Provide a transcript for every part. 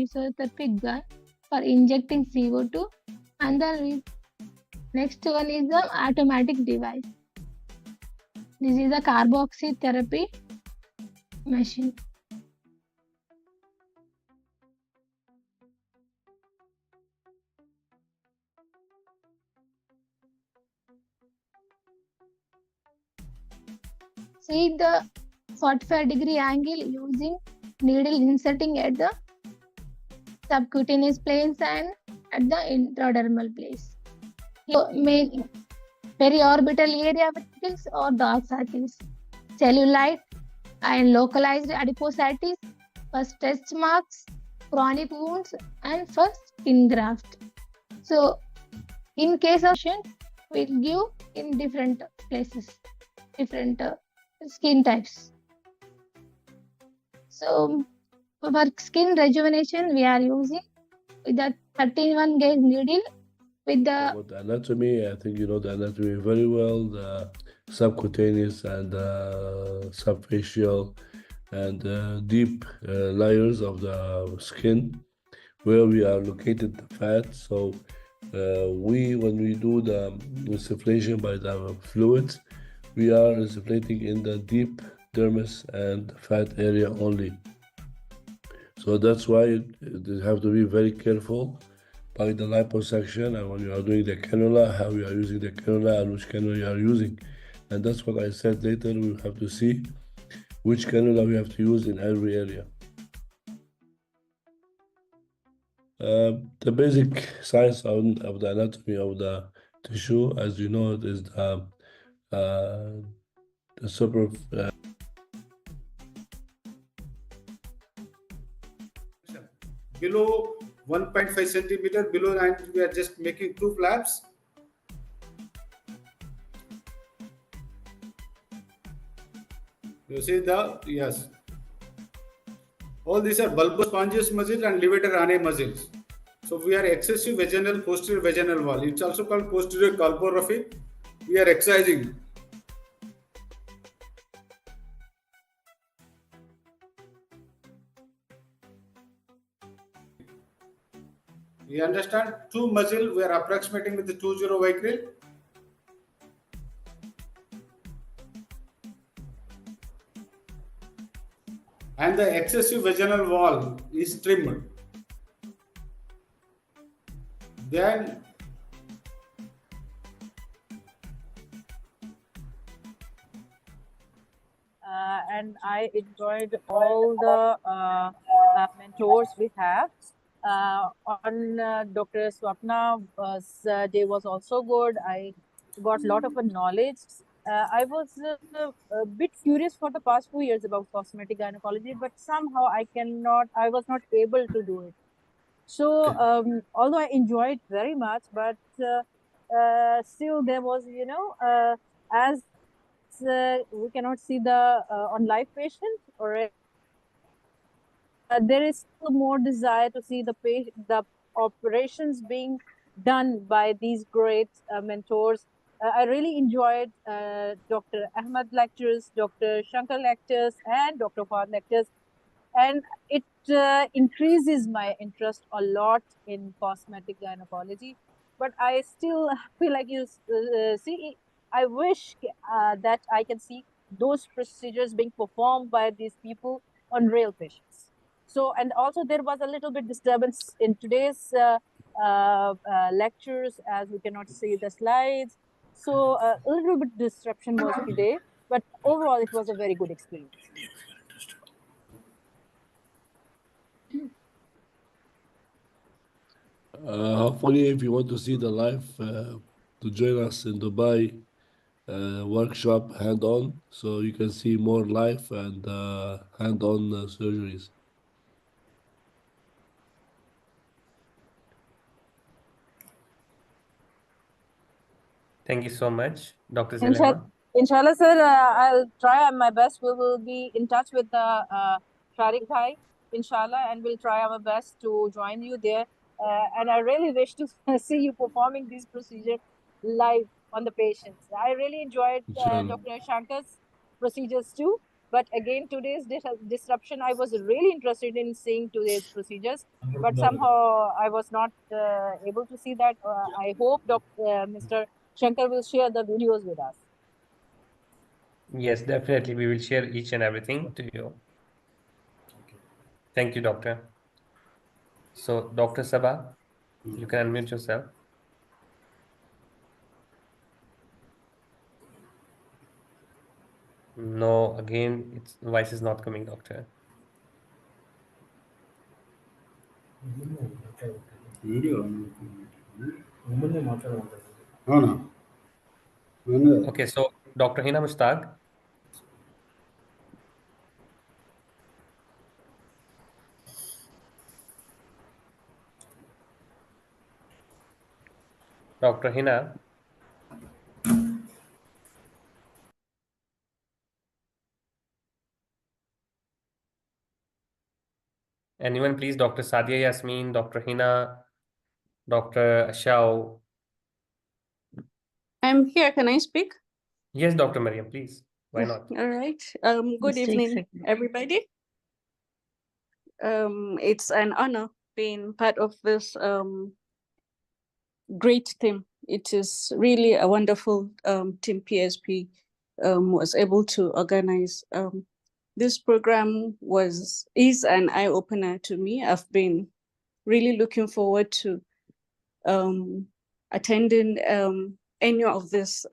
physiotherapy gun for injecting CO2, and the next one is the automatic device. This is a carboxy therapy machine. See the 45-degree angle using needle inserting at the subcutaneous planes and at the intradermal place. Periorbital area vesicles or dark circles, cellulite and localized adiposities for stretch marks, chronic wounds, and for skin graft. So, in case of we'll give in different places, different skin types. So, for skin rejuvenation, we are using with the 13-1 gauge needle with the. About the anatomy, I think you know the anatomy very well. The subcutaneous and subfacial and deep layers of the skin where we are located the fat. So when we do the insufflation by the fluids, we are insufflating in the deep dermis and fat area only. So that's why you have to be very careful by the liposuction, and when you are doing the cannula, how you are using the cannula and which cannula you are using. And that's what I said later, we have to see which cannula we have to use in every area. The basic science of the anatomy of the tissue, as you know, it is the super. Below 1.5 centimeter below, and we are just making two flaps. You see yes. All these are bulbospongious muscle and levator ani muscles. So we are excessive vaginal, posterior vaginal wall. It's also called posterior colporrhaphy. We are excising. You understand? Two muscle we are approximating with the 2-0 vicryl. And the excessive vaginal wall is trimmed. Then and I enjoyed all the mentors we have. On Dr. Swapna's day was also good. I got a lot of knowledge. I was a bit curious for the past 2 years about cosmetic gynecology, but somehow I was not able to do it. So although I enjoyed very much, but still there was, as we cannot see the on live patient, or there is still more desire to see the operations being done by these great mentors. I really enjoyed Dr. Ahmed lectures, Dr. Shankar lectures, and Dr. Fahad lectures, and it increases my interest a lot in cosmetic gynecology. But I still feel like I wish that I can see those procedures being performed by these people on real patients. So, and also there was a little bit disturbance in today's lectures, as we cannot see the slides. So a little bit disruption was today, but overall it was a very good experience. Hopefully, if you want to see the live, to join us in Dubai workshop hand-on, so you can see more live and hand-on surgeries. Thank you so much, Dr. Salema. Inshallah, sir, I'll try my best. We will be in touch with the Tariq Bhai, inshallah, and we'll try our best to join you there. And I really wish to see you performing these procedures live on the patients. I really enjoyed Dr. Shankar's procedures too. But again, today's disruption, I was really interested in seeing today's procedures, but somehow I was not able to see that. I hope Mr. Shankar will share the videos with us. Yes, definitely. We will share each and everything to you. Thank you, doctor. So, Dr. Sabha, you can unmute yourself. No, again, its voice is not coming, doctor. Video Okay, so Dr. Hina Mushtaq. Dr. Hina. Anyone, please? Dr. Sadia Yasmin, Dr. Hina, Dr. Ashao. I'm here. Can I speak? Yes, Dr. Mariam, please. Why not? All right. Good evening, everybody. It's an honor being part of this great team. It is really a wonderful team PSP was able to organize. This program is an eye-opener to me. I've been really looking forward to attending any of these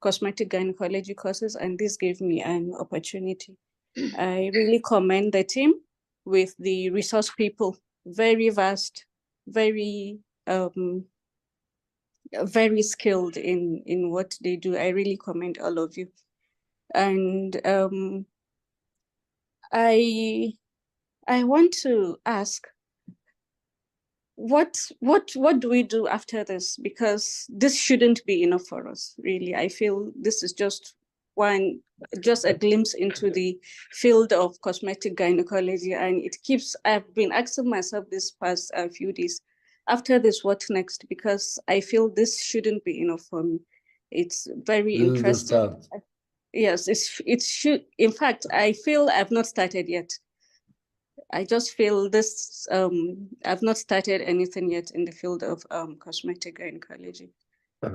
cosmetic gynecology courses, and this gave me an opportunity. I really commend the team with the resource people, very vast, very very skilled in what they do. I really commend all of you. And I want to ask, what do we do after this? Because this shouldn't be enough for us, really. I feel this is just a glimpse into the field of cosmetic gynecology, and I've been asking myself this past few days, after this, what next? Because I feel this shouldn't be enough for me. It's very interesting. Yes, it should. In fact, I feel I've not started yet. I just feel this, I've not started anything yet in the field of cosmetic gynecology.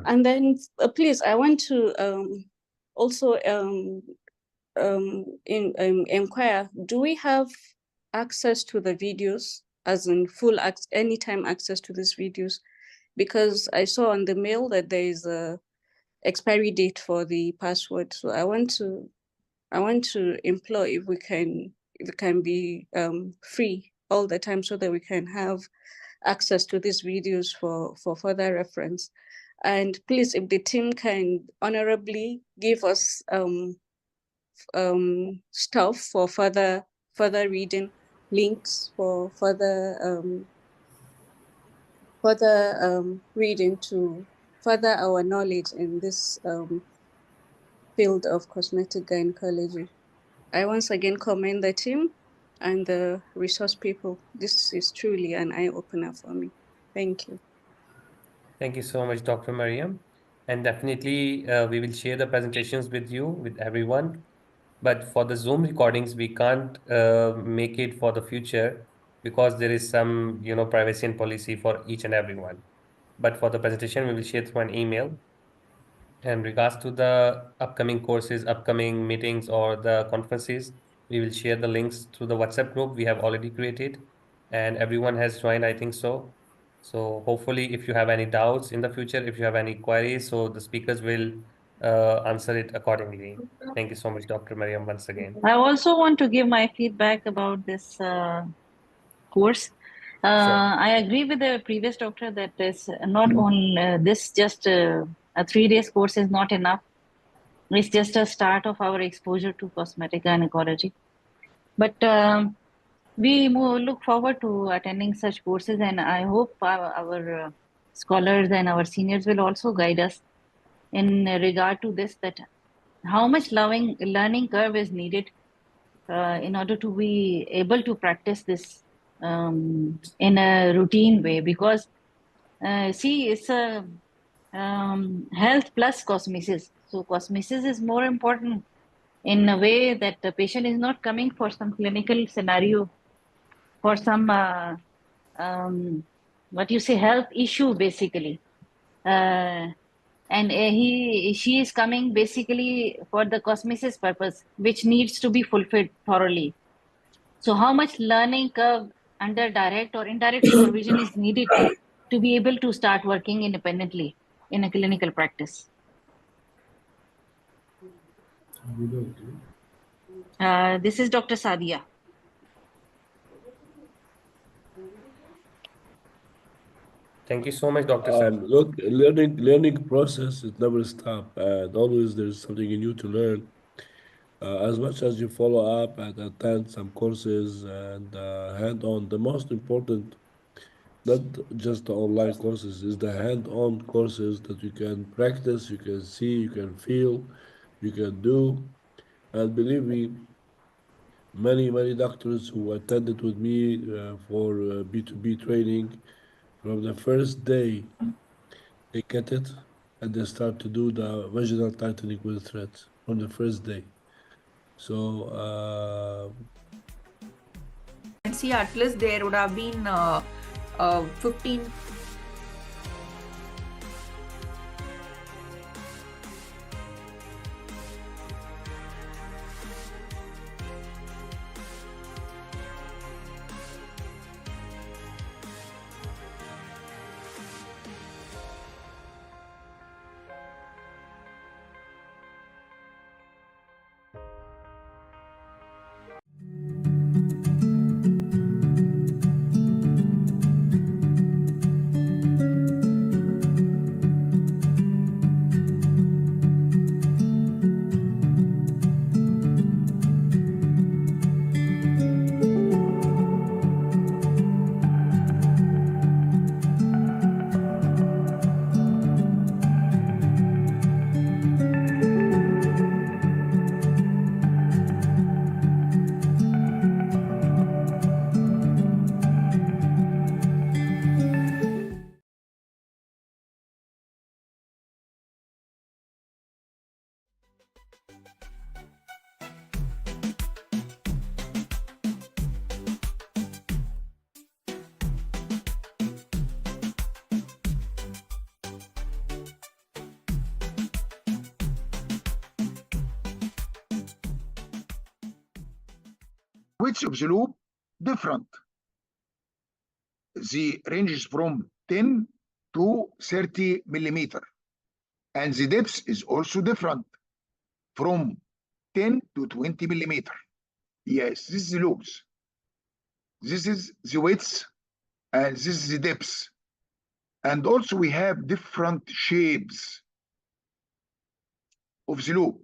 And then, please, I want to also inquire, do we have access to the videos, as in anytime access to these videos? Because I saw on the mail that there is a expiry date for the password. So I want to implore if we can be free all the time, so that we can have access to these videos for further reference. And please, if the team can honorably give us stuff for further reading, links for further reading to further our knowledge in this field of cosmetic gynecology. I once again commend the team and the resource people. This is truly an eye-opener for me. Thank you. Thank you so much, Dr. Mariam. And definitely, we will share the presentations with you, with everyone. But for the Zoom recordings, we can't make it for the future because there is some, privacy and policy for each and everyone. But for the presentation, we will share through an email. And regards to the upcoming courses, upcoming meetings, or the conferences, we will share the links through the WhatsApp group we have already created, and everyone has joined, I think so. So hopefully, if you have any doubts in the future, if you have any queries, so the speakers will answer it accordingly. Thank you so much, Dr. Mariam, once again. I also want to give my feedback about this course. I agree with the previous doctor that is not on this just a 3 days course is not enough. It's just a start of our exposure to cosmetic gynecology. But we look forward to attending such courses, and I hope our scholars and our seniors will also guide us in regard to this, that how much learning curve is needed in order to be able to practice this in a routine way. Because see, it's a health plus cosmesis. So cosmesis is more important in a way that the patient is not coming for some clinical scenario, for some what you say, health issue basically, and she is coming basically for the cosmesis purpose, which needs to be fulfilled thoroughly. So how much learning curve under direct or indirect supervision is needed to be able to start working independently in a clinical practice? This is Dr. Sadia. Thank you so much, Dr. Sadia. Look, learning process is never stop, and always there's something new to learn. As much as you follow up and attend some courses and hand-on, the most important, not just the online courses, is the hand-on courses that you can practice, you can see, you can feel, you can do. And believe me, many doctors who attended with me for B2B training, from the first day they get it and they start to do the vaginal tightening with threads from the first day. So And see, at least there would have been 15. Width of the loop different. The ranges from 10 to 30 millimeter, and the depth is also different from 10 to 20 millimeter. Yes, this is the loops. This is the width, and this is the depth. And also we have different shapes of the loop.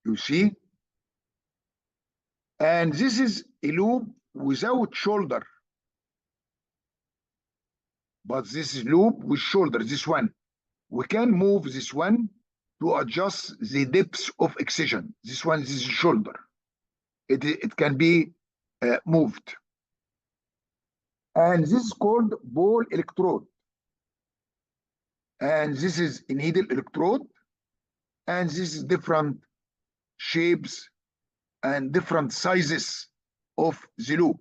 You see? And this is a loop without shoulder. But this is loop with shoulder, this one. We can move this one to adjust the depth of excision. This one is shoulder. It can be moved. And this is called ball electrode. And this is a needle electrode. And this is different shapes and different sizes of the loop.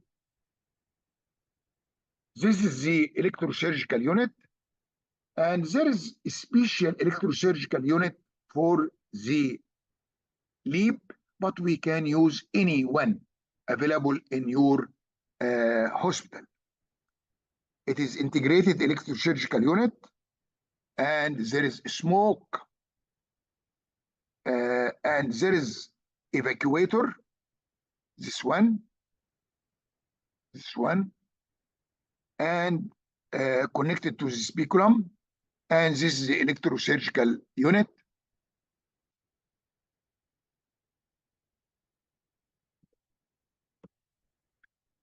This is the electrosurgical unit. And there is a special electrosurgical unit for the LEAP, but we can use any one available in your hospital. It is integrated electrosurgical unit, and there is smoke, and there is evacuator, this one, and connected to the speculum, and this is the electrosurgical unit.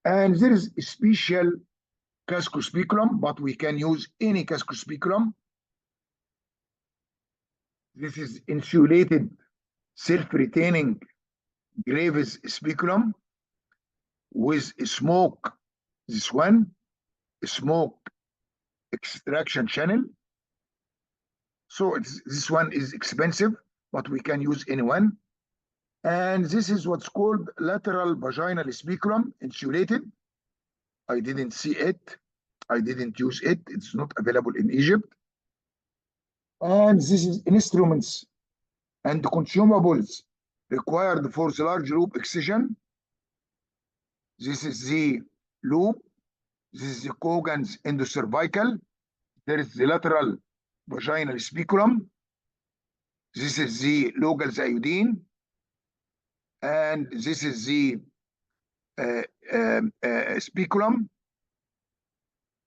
And there is a special cascospeculum, but we can use any cascospeculum. This is insulated, self-retaining Graves speculum with smoke, this one, smoke extraction channel. So this one is expensive, but we can use any one. And this is what's called lateral vaginal speculum, insulated. I didn't see it. I didn't use it. It's not available in Egypt. And this is instruments and consumables required for the large loop excision. This is the loop. This is the Cogan's endocervical. There is the lateral vaginal speculum. This is the Logal's iodine. And this is the speculum.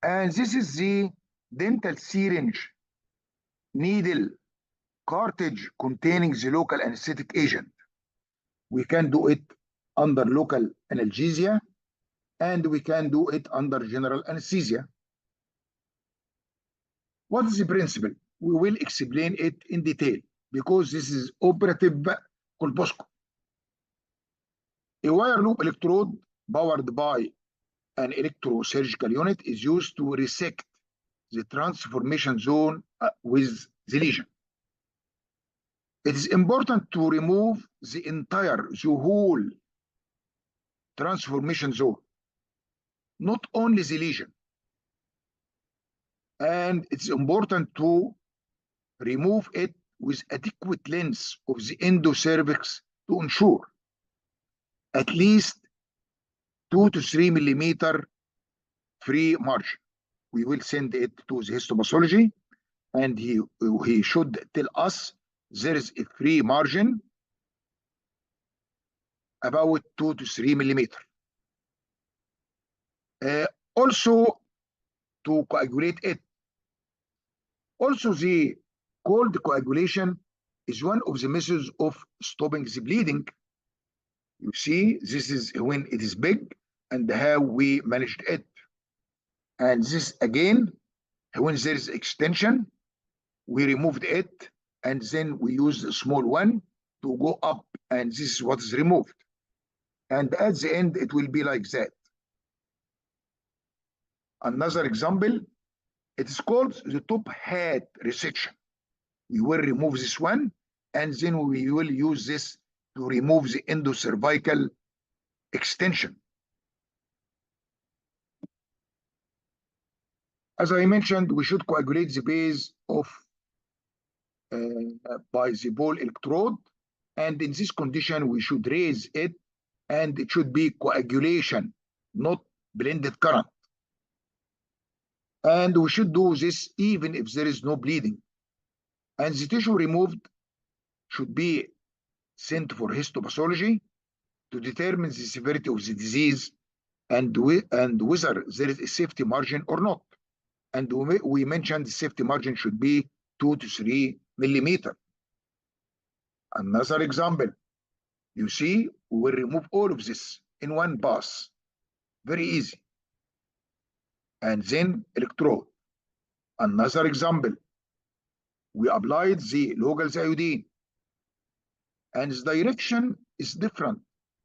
And this is the dental syringe needle cartridge containing the local anesthetic agent. We can do it under local analgesia, and we can do it under general anesthesia. What is the principle? We will explain it in detail because this is operative colposcopy. A wire loop electrode powered by an electrosurgical unit is used to resect the transformation zone with the lesion. It is important to remove the whole transformation zone, not only the lesion. And it's important to remove it with adequate length of the endocervix to ensure at least 2 to 3 millimeter free margin. We will send it to the histopathology, and he should tell us there is a free margin about 2 to 3 millimeter. Also, to coagulate it. Also, the cold coagulation is one of the methods of stopping the bleeding. You see, this is when it is big and how we managed it. And this again, when there is extension, we removed it, and then we use a small one to go up, and this is what is removed. And at the end, it will be like that. Another example, it is called the top hat resection. We will remove this one, and then we will use this to remove the endocervical extension. As I mentioned, we should coagulate the base of by the ball electrode, and in this condition we should raise it, and it should be coagulation, not blended current. And we should do this even if there is no bleeding. And the tissue removed should be sent for histopathology to determine the severity of the disease and whether there is a safety margin or not. And we mentioned the safety margin should be 2 to 3 millimeter. Another example, you see, we will remove all of this in one pass. Very easy. And then electrode. Another example, we applied the Logal's iodine, and the direction is different.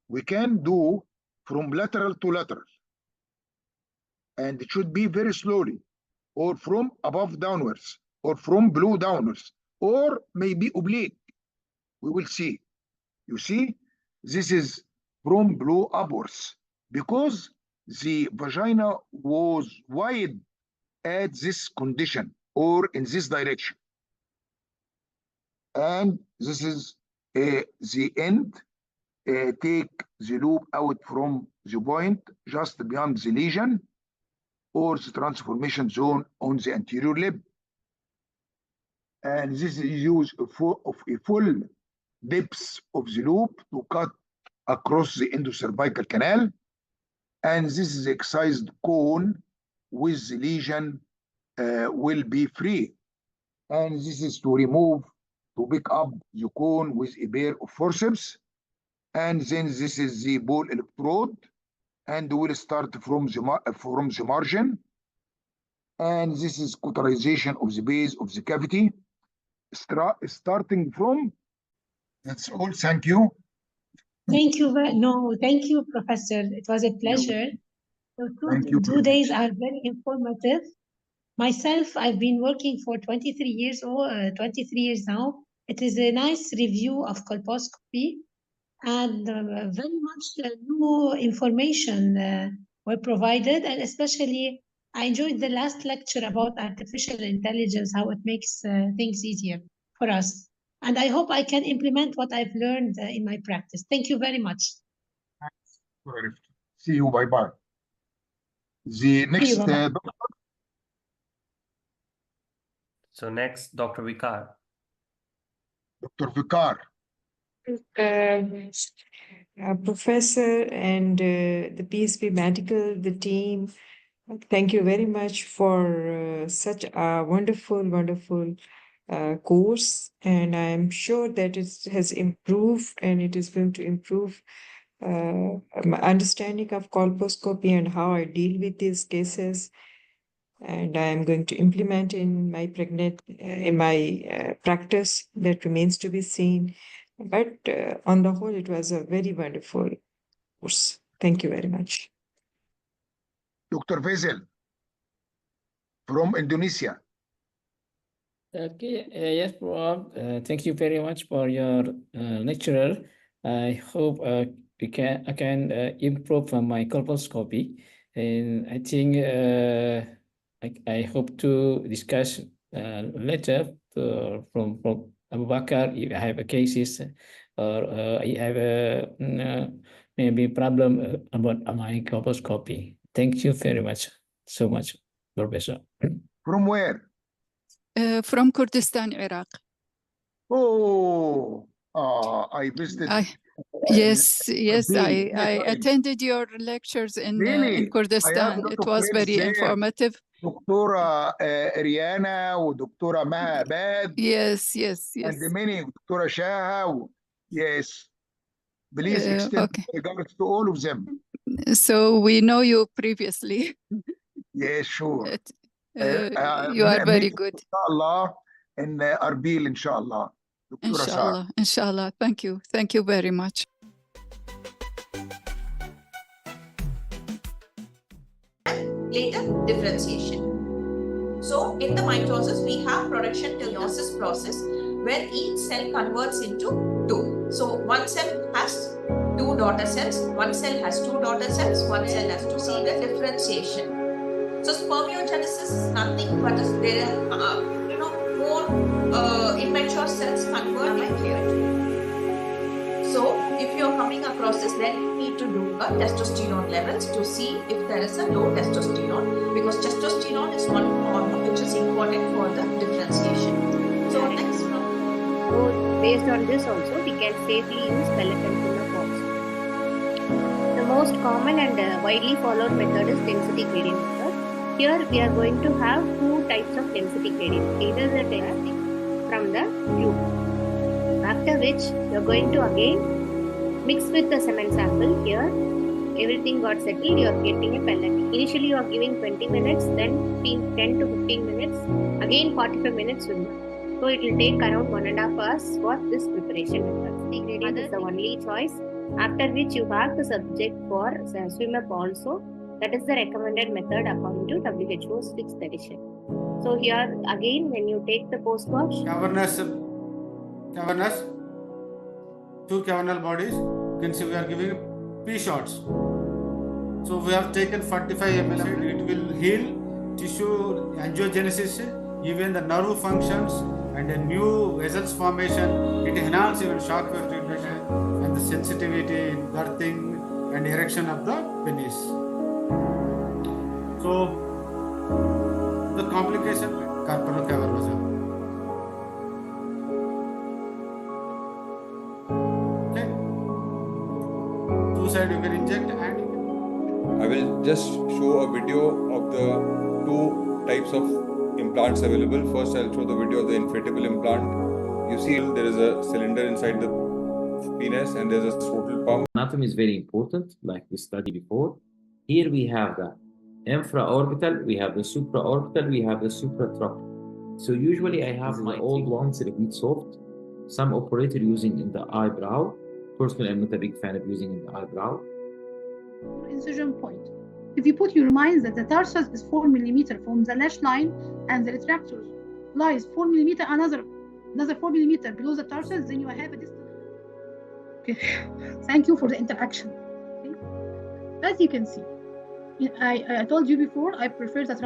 We can do from lateral to lateral, and it should be very slowly, or from above downwards, or from below downwards, or maybe oblique. We will see. You see, this is from below upwards because the vagina was wide at this condition or in this direction. And this is the end. Take the loop out from the point just beyond the lesion or the transformation zone on the anterior lip. And this is use of a full depth of the loop to cut across the endocervical canal. And this is the excised cone with the lesion will be free. And this is to pick up the cone with a pair of forceps. And then this is the ball electrode, and we'll start from the margin. And this is cauterization of the base of the cavity, starting from. That's all. Thank you. Thank you. Thank you, Professor. It was a pleasure. So two days are very informative. Myself, I've been working for 23 years now It is a nice review of colposcopy, and very much new information were provided, and especially I enjoyed the last lecture about artificial intelligence, how it makes things easier for us. And I hope I can implement what I've learned in my practice. Thank you very much. See you. Bye bye. The See you. next Bye-bye. So next, Dr. Vikar. Dr. Vikar. Professor and the PSP Medical, the team, thank you very much for such a wonderful course. And I'm sure that it has improved and it is going to improve my understanding of colposcopy and how I deal with these cases. And I'm going to implement in my practice. That remains to be seen. But on the whole, it was a very wonderful course. Thank you very much. Dr. Faisal from Indonesia. Okay, yes, Prof. Thank you very much for your lecturer. I hope I can improve my colposcopy, and I think I hope to discuss later from Abu Bakar if I have a cases or I have a maybe problem about my colposcopy. Thank you very much, so much, Professor. From where? From Kurdistan, Iraq. Oh, I visited. Yes, Arbil. I attended your lectures in Really? Kurdistan. It was very informative. Doctora Rihanna ودكتورة مها عباد. Yes. And many, Doctora Shaha. Yes. Please extend regards to all of them. So we know you previously. Yes, sure. You are very good. Inshallah, and Arbil, inshallah. Inshallah. Thank you very much. Later, differentiation. So, in the mitosis, we have production till meiosis process where each cell converts into two. So, one cell has two daughter cells, one cell has two daughter cells, one cell has two. See the differentiation. So, spermiogenesis is nothing but there are more immature cells converting here. So, if you are coming across this, then you need to do a testosterone levels to see if there is a low testosterone, because testosterone is one hormone which is important for the differentiation. So, next. So, based on this also, we can safely use pellet and thinner pots. The most common and widely followed method is density gradient method. Here we are going to have two types of density gradient, either the density from the tube, after which you are going to again mix with the semen sample. Here everything got settled, you are getting a pellet. Initially you are giving 20 minutes, then 10 to 15 minutes, again 45 minutes swimmer. So it will take around 1.5 hours for this preparation method. The gradient is the only choice, after which you have to subject for swimmer also. That is the recommended method according to WHO's 6th edition. So here again, when you take the post-wash, cavernous, two cavernal bodies. You can see we are giving P shots. So we have taken 45 ml. It will heal tissue angiogenesis, even the nerve functions, and a new vessels formation. It enhances even shock wave treatment and the sensitivity, birthing, and erection of the penis. So the complication, carpal cavernosa. Okay. Two side you can inject and I will just show a video of the two types of implants available. First, I'll show the video of the inflatable implant. You see there is a cylinder inside the penis and there's a scrotal pump. Anatomy is very important, like we studied before. Here we have the infraorbital, we have the supraorbital, we have the supratropical. So usually I have my old ones that are a bit soft. Some operator using in the eyebrow. Personally, I'm not a big fan of using in the eyebrow. Incision point. If you put your mind that the tarsus is 4 mm from the lash line and the retractor lies 4 mm another another 4 millimeter below the tarsus, then you have a distance. Okay. Thank you for the interaction. Okay. As you can see, I told you before, I prefer that.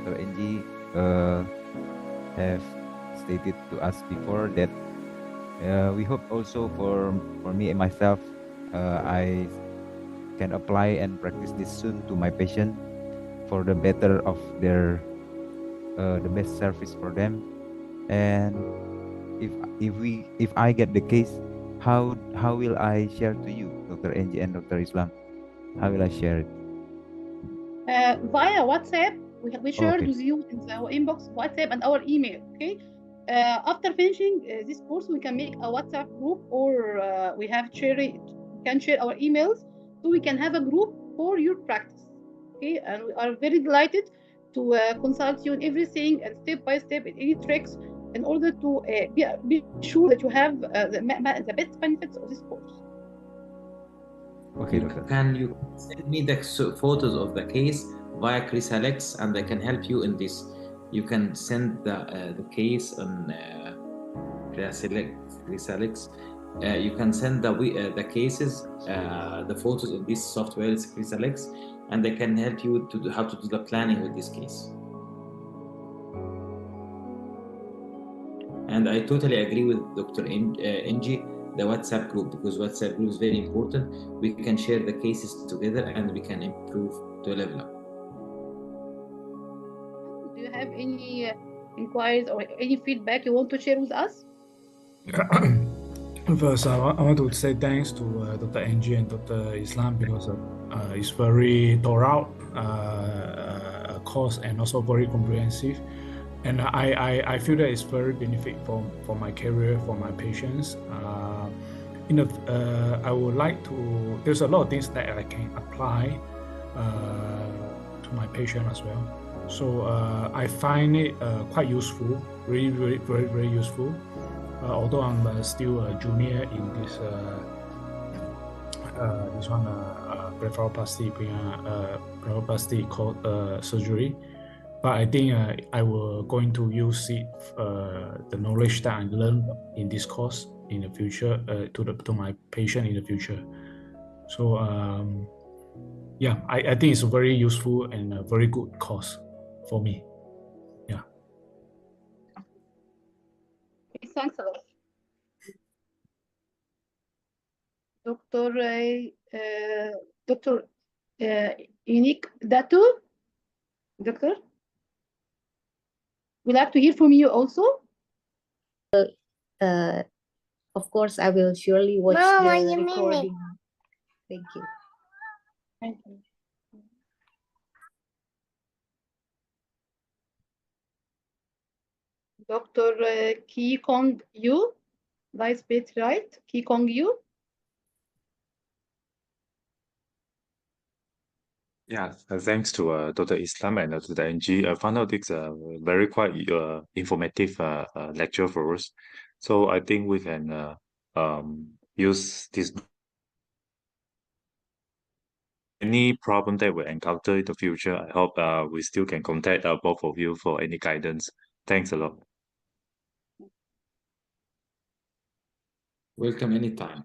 Dr. Angie have stated to us before that we hope also for me and myself, I can apply and practice this soon to my patient for the better of their the best service for them. And if I get the case, how will I share to you, Dr. Angie and Dr. Islam? How will I share it? Via WhatsApp. We shared Okay. with you in the inbox, WhatsApp, and our email. Okay. After finishing this course, we can make a WhatsApp group, or we can share our emails, so we can have a group for your practice. Okay, and we are very delighted to consult you on everything and step by step in any tricks in order to be sure that you have the best benefits of this course. Okay, doctor. Can you send me the photos of the case via Chrysalix, and I can help you in this. You can send the case on Chrysalix. You can send the cases, the photos of this software, it's Chrysalix, and they can help you to how to do the planning with this case. And I totally agree with Dr. Angie, the WhatsApp group, because WhatsApp group is very important. We can share the cases together and we can improve to a level up. Do you have any inquiries or any feedback you want to share with us? First, I want to say thanks to Dr. Angie and Dr. Islam, because it's very thorough course and also very comprehensive. And I feel that it's very benefit for my career, for my patients. I would like to, there's a lot of things that I can apply to my patient as well. So I find it quite useful, really, really, very, very useful. Although I'm still a junior in this blepharoplasty surgery. But I think I will going to use it, the knowledge that I learned in this course in the future to my patient in the future. So yeah, I think it's a very useful and a very good course for me. Yeah. Thanks a lot, Dr. Unique Datu. Doctor, we'd like to hear from you also. Of course, I will surely watch the recording. Thank you. Thank you. Dr. Ki Kong Yu, did I spell it right? Ki Kong Yu. Yeah, thanks to Dr. Islam and Dr. Angie. I found out it's a very quite informative lecture for us. So I think we can use this. Any problem that we encounter in the future, I hope we still can contact both of you for any guidance. Thanks a lot. Welcome anytime.